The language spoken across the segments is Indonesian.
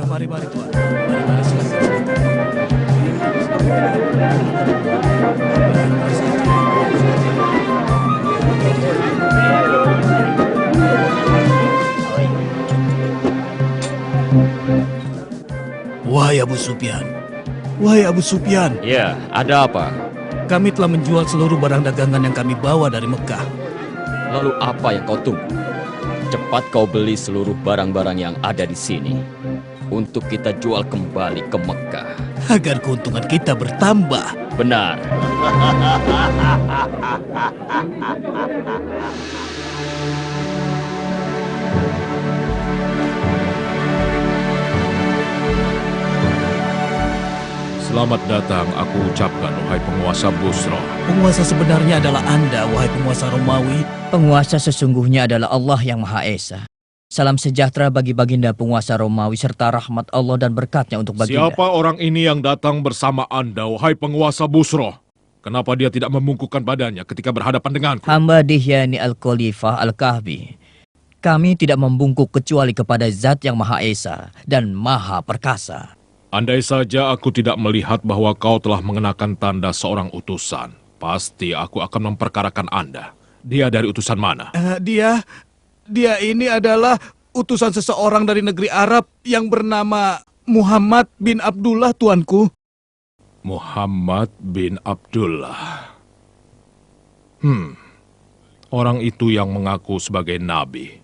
Mari Tuan. Mari silakan. Wahai Abu Sufyan. Wahai Abu Sufyan. Ya, ada apa? Kami telah menjual seluruh barang dagangan yang kami bawa dari Mekah. Lalu apa yang kau tunggu? Cepat kau beli seluruh barang-barang yang ada di sini untuk kita jual kembali ke Mekah. Agar keuntungan kita bertambah. Benar. Selamat datang, aku ucapkan, wahai penguasa Busra. Penguasa sebenarnya adalah Anda, wahai penguasa Romawi. Penguasa sesungguhnya adalah Allah yang Maha Esa. Salam sejahtera bagi baginda penguasa Romawi serta rahmat Allah dan berkatnya untuk baginda. Siapa orang ini yang datang bersama Anda, wahai penguasa Busra? Kenapa dia tidak membungkukkan badannya ketika berhadapan denganku? Hamba Dihyani Al-Khalifah Al-Kahfi. Kami tidak membungkuk kecuali kepada Zat yang Maha Esa dan Maha Perkasa. Andai saja aku tidak melihat bahwa kau telah mengenakan tanda seorang utusan, pasti aku akan memperkarakan Anda. Dia dari utusan mana? Dia ini adalah utusan seseorang dari negeri Arab yang bernama Muhammad bin Abdullah, tuanku. Muhammad bin Abdullah. Orang itu yang mengaku sebagai nabi.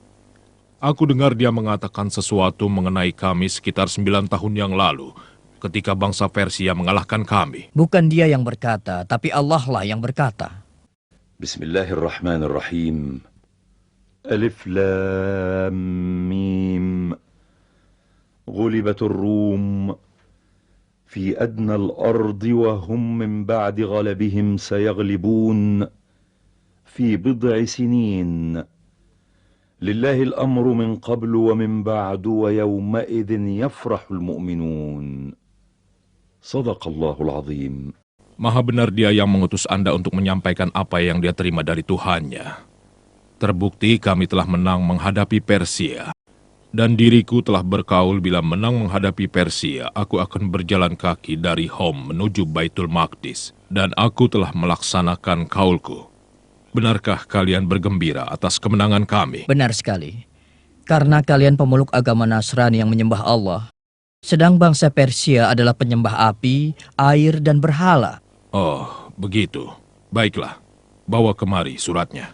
Aku dengar dia mengatakan sesuatu mengenai kami sekitar 9 tahun yang lalu, ketika bangsa Persia mengalahkan kami. Bukan dia yang berkata, tapi Allah lah yang berkata. Bismillahirrahmanirrahim. Alif Lam Mim. Ghulibatur Rum. Fi adna al-ardi wa hum min ba'di ghalabihim sayaglibun. Fi bid'i sinin. لله الأمر من قبل ومن بعد ويومئذ يفرح المؤمنون صدق الله العظيم. Maha benar dia yang mengutus Anda untuk menyampaikan apa yang dia terima dari Tuhannya. Terbukti kami telah menang menghadapi Persia. Dan diriku telah berkaul bila menang menghadapi Persia, aku akan berjalan kaki dari Hom menuju Baitul Maqdis. Dan aku telah melaksanakan kaulku. Benarkah kalian bergembira atas kemenangan kami? Benar sekali. Karena kalian pemeluk agama Nasrani yang menyembah Allah. Sedang bangsa Persia adalah penyembah api, air, dan berhala. Oh, begitu. Baiklah, bawa kemari suratnya.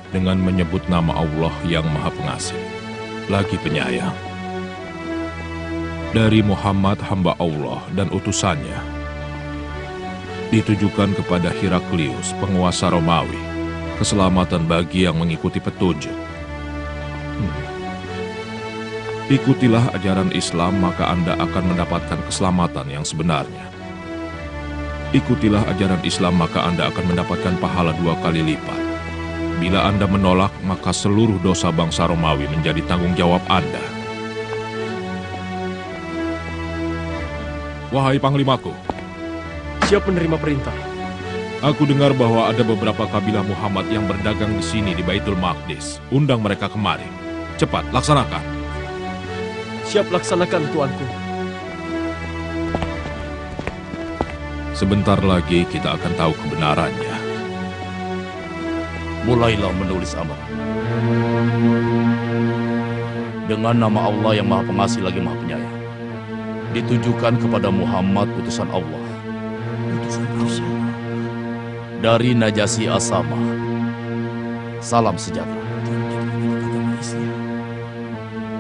Dengan menyebut nama Allah yang Maha Pengasih, lagi penyayang. Dari Muhammad hamba Allah dan utusannya, ditujukan kepada Heraklius, penguasa Romawi, keselamatan bagi yang mengikuti petunjuk. Ikutilah ajaran Islam, maka Anda akan mendapatkan keselamatan yang sebenarnya. Ikutilah ajaran Islam, maka Anda akan mendapatkan pahala 2 kali lipat. Bila Anda menolak, maka seluruh dosa bangsa Romawi menjadi tanggung jawab Anda. Wahai Panglimaku, siap menerima perintah. Aku dengar bahwa ada beberapa kabilah Muhammad yang berdagang di sini di Baitul Maqdis. Undang mereka kemari. Cepat, laksanakan. Siap laksanakan, tuanku. Sebentar lagi kita akan tahu kebenarannya. Mulailah menulis amar. Dengan nama Allah yang Maha Pengasih lagi Maha Penyayang. Ditujukan kepada Muhammad utusan Allah. Dari Najasyi Asama. Salam sejahtera.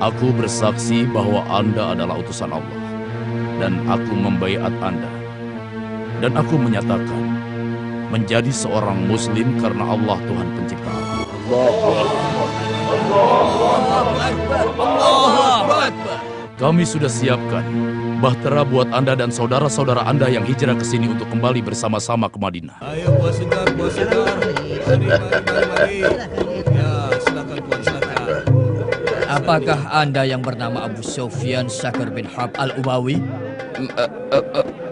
Aku bersaksi bahwa Anda adalah utusan Allah. Dan aku membaiat Anda. Dan aku menyatakan menjadi seorang Muslim karena Allah Tuhan Pencipta. Kami sudah siapkan bahtera buat Anda dan saudara-saudara Anda yang hijrah ke sini untuk kembali bersama-sama ke Madinah. Ayo buah segar. Mari. Ya, silakan tuan, silakan. Apakah Anda yang bernama Abu Sufyan Syakir bin Harb Al-Umawi?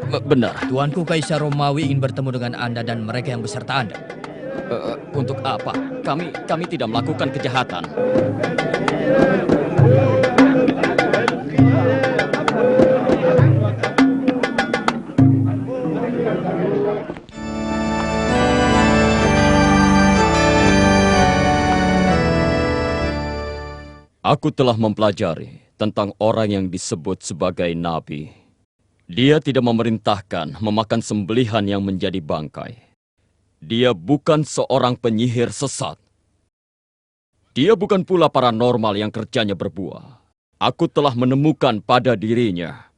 Benar. Tuanku Kaisar Romawi ingin bertemu dengan Anda dan mereka yang beserta Anda. Untuk apa? Kami tidak melakukan kejahatan. Aku telah mempelajari tentang orang yang disebut sebagai nabi. Dia tidak memerintahkan memakan sembelihan yang menjadi bangkai. Dia bukan seorang penyihir sesat. Dia bukan pula paranormal yang kerjanya berbuah. Aku telah menemukan pada dirinya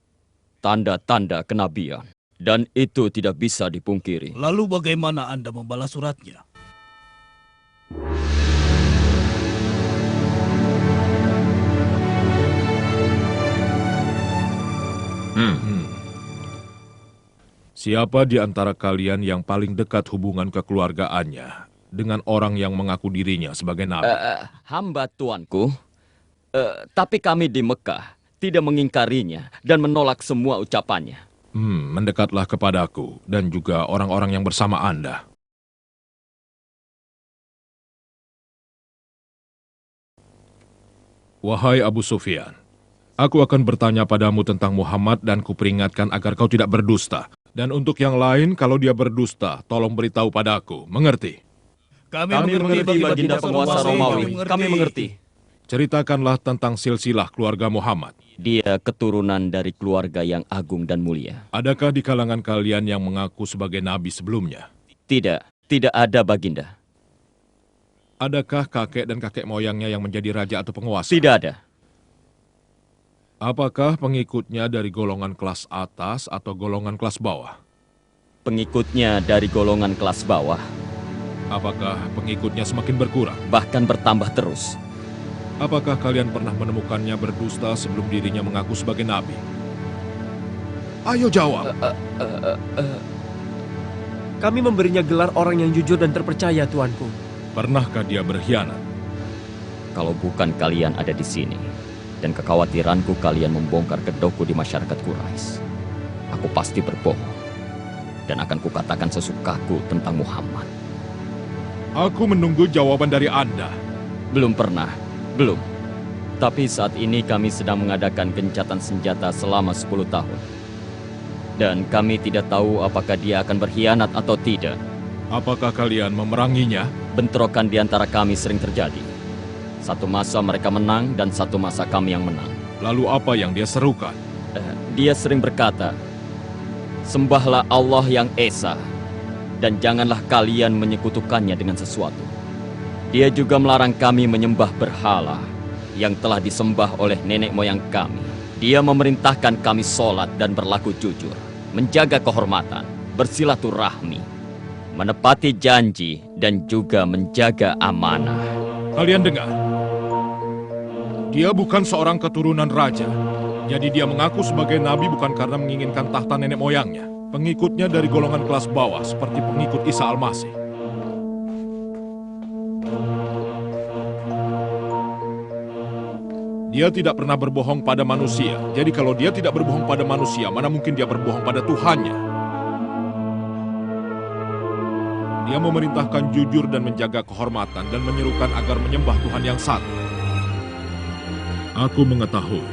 tanda-tanda kenabian. Dan itu tidak bisa dipungkiri. Lalu bagaimana Anda membalas suratnya? Siapa di antara kalian yang paling dekat hubungan kekeluargaannya dengan orang yang mengaku dirinya sebagai nabi? Hamba tuanku, tapi kami di Mekah tidak mengingkarinya dan menolak semua ucapannya. Mendekatlah kepadaku dan juga orang-orang yang bersama Anda. Wahai Abu Sufyan, aku akan bertanya padamu tentang Muhammad dan kuperingatkan agar kau tidak berdusta. Dan untuk yang lain, kalau dia berdusta, tolong beritahu padaku. Mengerti? Kami mengerti, Baginda penguasa Romawi. Kami mengerti. Ceritakanlah tentang silsilah keluarga Muhammad. Dia keturunan dari keluarga yang agung dan mulia. Adakah di kalangan kalian yang mengaku sebagai nabi sebelumnya? Tidak ada, Baginda. Adakah kakek dan kakek moyangnya yang menjadi raja atau penguasa? Tidak ada. Apakah pengikutnya dari golongan kelas atas atau golongan kelas bawah? Pengikutnya dari golongan kelas bawah. Apakah pengikutnya semakin berkurang? Bahkan bertambah terus. Apakah kalian pernah menemukannya berdusta sebelum dirinya mengaku sebagai nabi? Ayo jawab. Kami memberinya gelar orang yang jujur dan terpercaya, tuanku. Pernahkah dia berkhianat? Kalau bukan kalian ada di sini, dan kekhawatiranku kalian membongkar kedokku di masyarakat Quraisy, aku pasti berbohong. Dan akan kukatakan sesukaku tentang Muhammad. Aku menunggu jawaban dari Anda. Belum pernah. Belum. Tapi saat ini kami sedang mengadakan gencatan senjata selama 10 tahun. Dan kami tidak tahu apakah dia akan berkhianat atau tidak. Apakah kalian memeranginya? Bentrokan di antara kami sering terjadi. Satu masa mereka menang dan satu masa kami yang menang. Lalu apa yang dia serukan? Dia sering berkata, "Sembahlah Allah yang Esa, dan janganlah kalian menyekutukannya dengan sesuatu." Dia juga melarang kami menyembah berhala yang telah disembah oleh nenek moyang kami. Dia memerintahkan kami sholat dan berlaku jujur, menjaga kehormatan, bersilaturahmi, menepati janji, dan juga menjaga amanah. Kalian dengar? Dia bukan seorang keturunan raja. Jadi dia mengaku sebagai nabi bukan karena menginginkan tahta nenek moyangnya. Pengikutnya dari golongan kelas bawah seperti pengikut Isa Al-Masih. Dia tidak pernah berbohong pada manusia. Jadi kalau dia tidak berbohong pada manusia, mana mungkin dia berbohong pada Tuhannya? Dia memerintahkan jujur dan menjaga kehormatan dan menyerukan agar menyembah Tuhan yang satu. Aku mengetahui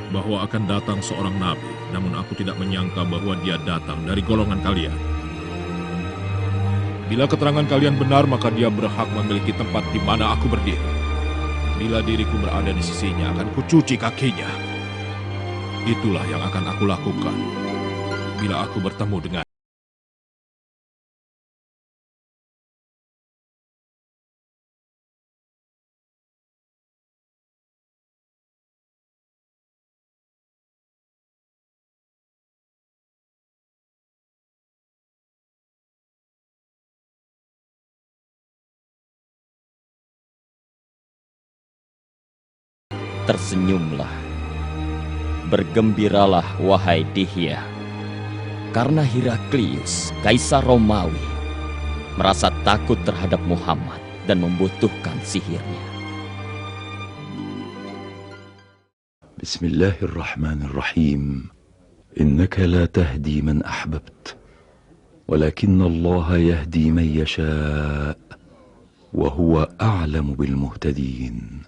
bahwa akan datang seorang nabi, namun aku tidak menyangka bahwa dia datang dari golongan kalian. Bila keterangan kalian benar, maka dia berhak memiliki tempat di mana aku berdiri. Bila diriku berada di sisinya, akan kucuci kakinya. Itulah yang akan aku lakukan bila aku bertemu dengan. Tersenyumlah, bergembiralah wahai Dihya, karena Heraklius, Kaisar Romawi, merasa takut terhadap Muhammad dan membutuhkan sihirnya. Bismillahirrahmanirrahim. إنك لا تهدي من أحببت ولكن الله يهدي من يشاء وهو أعلم بالمهتدين.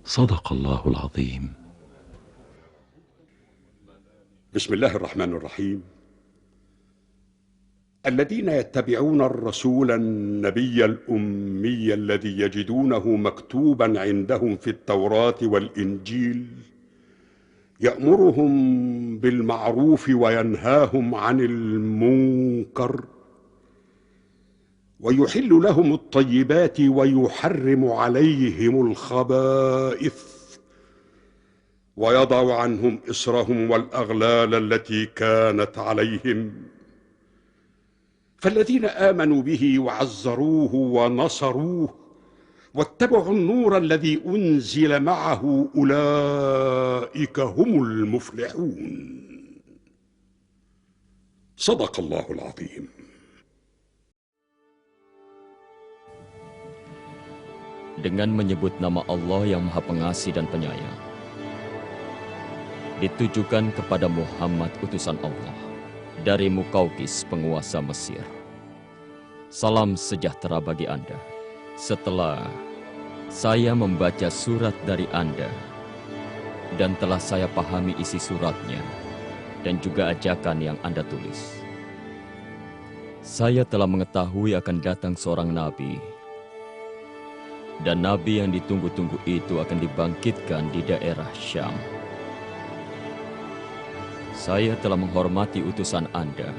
صدق الله العظيم. بسم الله الرحمن الرحيم. الذين يتبعون الرسول النبي الأمي الذي يجدونه مكتوبا عندهم في التوراة والإنجيل يأمرهم بالمعروف وينهاهم عن المنكر ويحل لهم الطيبات ويحرم عليهم الخبائث ويضع عنهم إصرهم والأغلال التي كانت عليهم، فالذين آمنوا به وعزروه ونصروه واتبعوا النور الذي أنزل معه أولئك هم المفلحون. صدق الله العظيم. Dengan menyebut nama Allah yang Maha Pengasih dan Penyayang, ditujukan kepada Muhammad utusan Allah dari Mukaukis penguasa Mesir. Salam sejahtera bagi Anda. Setelah saya membaca surat dari Anda dan telah saya pahami isi suratnya dan juga ajakan yang Anda tulis, saya telah mengetahui akan datang seorang nabi, dan nabi yang ditunggu-tunggu itu akan dibangkitkan di daerah Syam. Saya telah menghormati utusan Anda,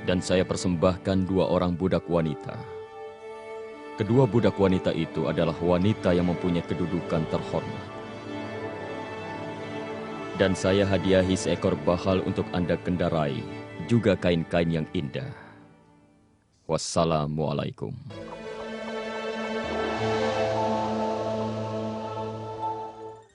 dan saya persembahkan 2 orang budak wanita. Kedua budak wanita itu adalah wanita yang mempunyai kedudukan terhormat. Dan saya hadiahi seekor bahal untuk Anda kendarai, juga kain-kain yang indah. Wassalamualaikum.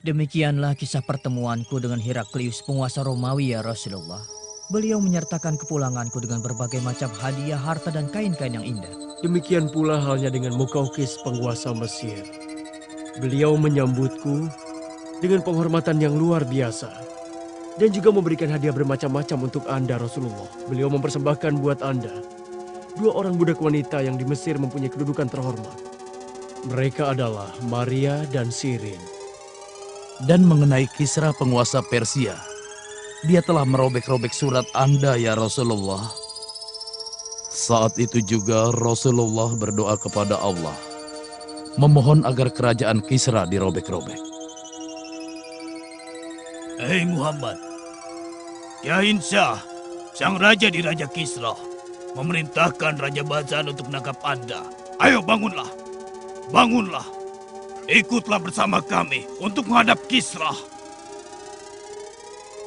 Demikianlah kisah pertemuanku dengan Heraklius, penguasa Romawi, ya Rasulullah. Beliau menyertakan kepulanganku dengan berbagai macam hadiah, harta, dan kain-kain yang indah. Demikian pula halnya dengan Mukaukis, penguasa Mesir. Beliau menyambutku dengan penghormatan yang luar biasa dan juga memberikan hadiah bermacam-macam untuk Anda, Rasulullah. Beliau mempersembahkan buat Anda 2 orang budak wanita yang di Mesir mempunyai kedudukan terhormat. Mereka adalah Maria dan Sirin. Dan mengenai Kisra penguasa Persia, dia telah merobek-robek surat Anda, ya Rasulullah. Saat itu juga Rasulullah berdoa kepada Allah, memohon agar kerajaan Kisra dirobek-robek. Hei Muhammad, Yahin Shah, sang raja di Raja Kisra, memerintahkan Raja Bazan untuk menangkap Anda. Ayo bangunlah, bangunlah. Ikutlah bersama kami untuk menghadap Kisra.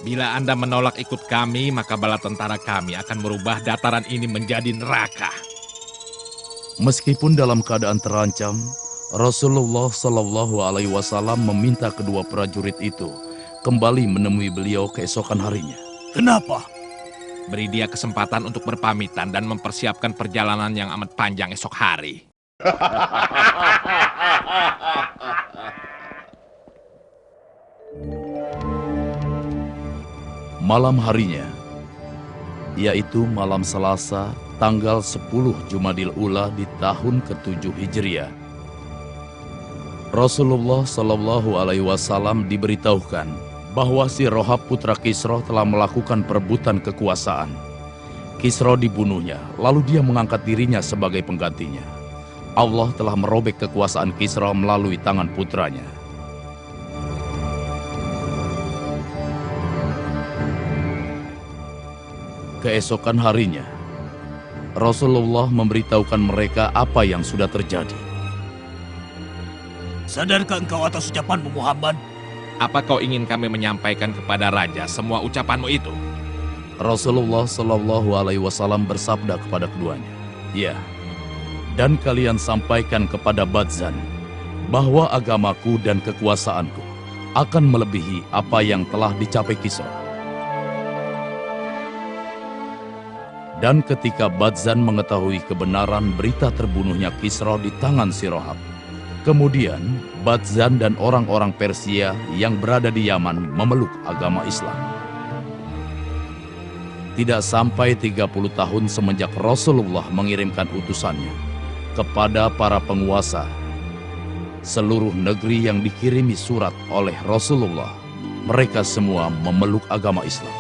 Bila Anda menolak ikut kami, maka bala tentara kami akan merubah dataran ini menjadi neraka. Meskipun dalam keadaan terancam, Rasulullah Shallallahu Alaihi Wasallam meminta kedua prajurit itu kembali menemui beliau keesokan harinya. Kenapa? Beri dia kesempatan untuk berpamitan dan mempersiapkan perjalanan yang amat panjang esok hari. Malam harinya, yaitu malam Selasa, tanggal 10 Jumadil Ula di tahun ke-7 Hijriah, Rasulullah Shallallahu Alaihi Wasallam diberitahukan bahwa si Rohab putra Kisra telah melakukan perebutan kekuasaan. Kisra dibunuhnya, lalu dia mengangkat dirinya sebagai penggantinya. Allah telah merobek kekuasaan Kisra melalui tangan putranya. Keesokan harinya, Rasulullah memberitahukan mereka apa yang sudah terjadi. Sadarkah engkau atas ucapanmu, Muhammad? Apa kau ingin kami menyampaikan kepada raja semua ucapanmu itu? Rasulullah Shallallahu Alaihi Wasallam bersabda kepada keduanya, "Ya, dan kalian sampaikan kepada Badzan bahwa agamaku dan kekuasaanku akan melebihi apa yang telah dicapai Kisra." Dan ketika Badzan mengetahui kebenaran berita terbunuhnya Kisra di tangan si Rohab, kemudian Badzan dan orang-orang Persia yang berada di Yaman memeluk agama Islam. Tidak sampai 30 tahun semenjak Rasulullah mengirimkan utusannya kepada para penguasa, seluruh negeri yang dikirimi surat oleh Rasulullah, mereka semua memeluk agama Islam.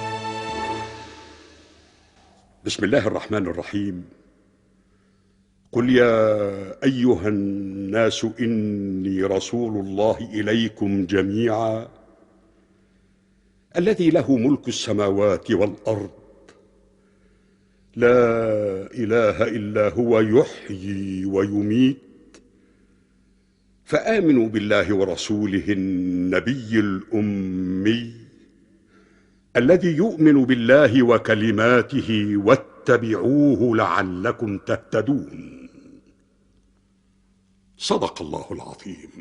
Bismillahirrahmanirrahim. Qul ya ayyuhan nasu inni rasulullah ilaikum jami'a alladhi lahu mulku as-samawati wal ard la ilaha illa huwa yuhyi wa yumit فآمنوا بالله ورسوله النبي الأمي الذي يؤمن بالله وكلماته واتبعوه لعلكم تهتدون صدق الله العظيم.